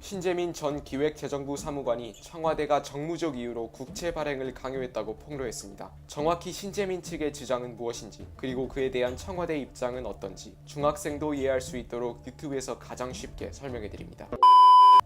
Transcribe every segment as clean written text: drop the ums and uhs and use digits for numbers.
신재민 전 기획재정부 사무관이 청와대가 정무적 이유로 국채 발행을 강요했다고 폭로했습니다. 정확히 신재민 측의 주장은 무엇인지, 그리고 그에 대한 청와대 입장은 어떤지 중학생도 이해할 수 있도록 유튜브에서 가장 쉽게 설명해드립니다.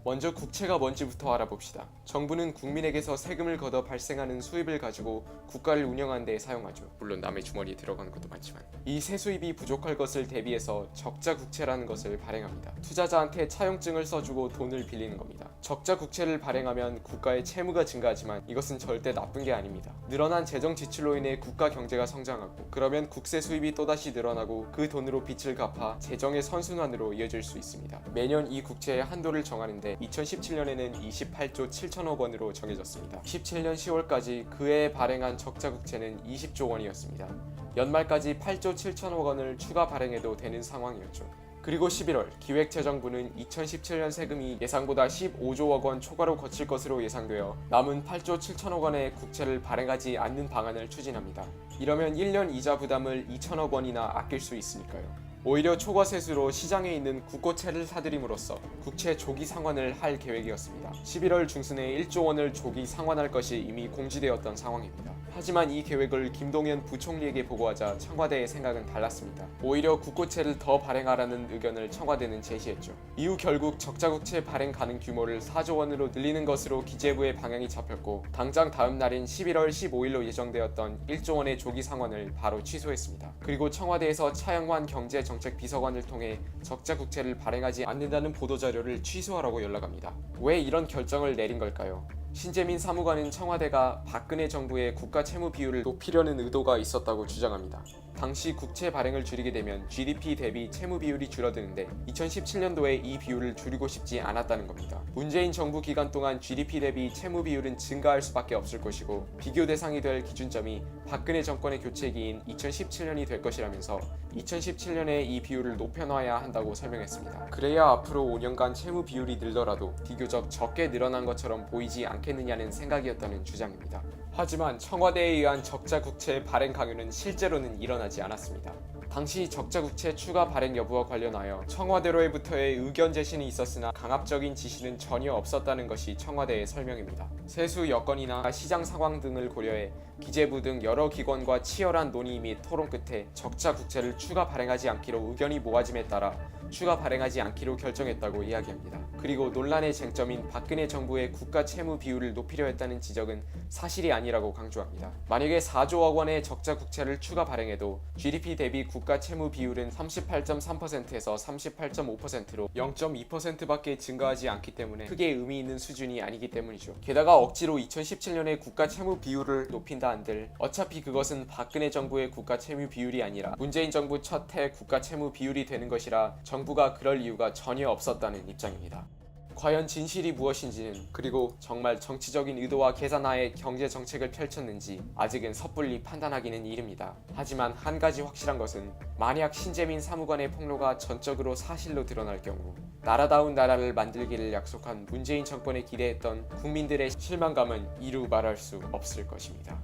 먼저 국채가 뭔지부터 알아봅시다. 정부는 국민에게서 세금을 걷어 발생하는 수입을 가지고 국가를 운영하는 데 사용하죠. 물론 남의 주머니에 들어가는 것도 많지만 이 세수입이 부족할 것을 대비해서 적자 국채라는 것을 발행합니다. 투자자한테 차용증을 써주고 돈을 빌리는 겁니다. 적자 국채를 발행하면 국가의 채무가 증가하지만 이것은 절대 나쁜 게 아닙니다. 늘어난 재정 지출로 인해 국가 경제가 성장하고, 그러면 국세 수입이 또다시 늘어나고 그 돈으로 빚을 갚아 재정의 선순환으로 이어질 수 있습니다. 매년 이 국채의 한도를 정하는데 2017년에는 28조 7천억 원으로 정해졌습니다. 17년 10월까지 그해 발행한 적자 국채는 20조 원이었습니다. 연말까지 8조 7천억 원을 추가 발행해도 되는 상황이었죠. 그리고 11월 기획재정부는 2017년 세금이 예상보다 15조억 원 초과로 거칠 것으로 예상되어 남은 8조 7천억 원의 국채를 발행하지 않는 방안을 추진합니다. 이러면 1년 이자 부담을 2천억 원이나 아낄 수 있으니까요. 오히려 초과 세수로 시장에 있는 국고채를 사들임으로써 국채 조기 상환을 할 계획이었습니다. 11월 중순에 1조 원을 조기 상환할 것이 이미 공지되었던 상황입니다. 하지만 이 계획을 김동연 부총리에게 보고하자 청와대의 생각은 달랐습니다. 오히려 국고채를 더 발행하라는 의견을 청와대는 제시했죠. 이후 결국 적자국채 발행 가능 규모를 4조 원으로 늘리는 것으로 기재부의 방향이 잡혔고, 당장 다음 날인 11월 15일로 예정되었던 1조 원의 조기 상환을 바로 취소했습니다. 그리고 청와대에서 차영환 경제정책비서관을 통해 적자국채를 발행하지 않는다는 보도자료를 취소하라고 연락합니다. 왜 이런 결정을 내린 걸까요? 신재민 사무관은 청와대가 박근혜 정부의 국가 채무 비율을 높이려는 의도가 있었다고 주장합니다. 당시 국채 발행을 줄이게 되면 GDP 대비 채무 비율이 줄어드는데 2017년도에 이 비율을 줄이고 싶지 않았다는 겁니다. 문재인 정부 기간 동안 GDP 대비 채무 비율은 증가할 수밖에 없을 것이고, 비교 대상이 될 기준점이 박근혜 정권의 교체기인 2017년이 될 것이라면서 2017년에 이 비율을 높여놔야 한다고 설명했습니다. 그래야 앞으로 5년간 채무 비율이 늘더라도 비교적 적게 늘어난 것처럼 보이지 않겠느냐는 생각이었다는 주장입니다. 하지만 청와대에 의한 적자 국채 발행 강요는 실제로는 일어나지 않았습니다. 당시 적자 국채 추가 발행 여부와 관련하여 청와대로부터의 의견 제시는 있었으나 강압적인 지시는 전혀 없었다는 것이 청와대의 설명입니다. 세수 여건이나 시장 상황 등을 고려해 기재부 등 여러 기관과 치열한 논의 및 토론 끝에 적자 국채를 추가 발행하지 않기로 의견이 모아짐에 따라 추가 발행하지 않기로 결정했다고 이야기합니다. 그리고 논란의 쟁점인 박근혜 정부의 국가 채무 비율을 높이려 했다는 지적은 사실이 아니라고 강조합니다. 만약에 4조억 원의 적자 국채를 추가 발행해도 GDP 대비 국가 채무 비율은 38.3%에서 38.5%로 0.2%밖에 증가하지 않기 때문에 크게 의미 있는 수준이 아니기 때문이죠. 게다가 억지로 2017년에 국가 채무 비율을 높인다 한들 어차피 그것은 박근혜 정부의 국가 채무 비율이 아니라 문재인 정부 첫 해 국가 채무 비율이 되는 것이라 정부가 그럴 이유가 전혀 없었다는 입장입니다. 과연 진실이 무엇인지는, 그리고 정말 정치적인 의도와 계산하에 경제 정책을 펼쳤는지 아직은 섣불리 판단하기는 이릅니다. 하지만 한 가지 확실한 것은, 만약 신재민 사무관의 폭로가 전적으로 사실로 드러날 경우 나라다운 나라를 만들기를 약속한 문재인 정권에 기대했던 국민들의 실망감은 이루 말할 수 없을 것입니다.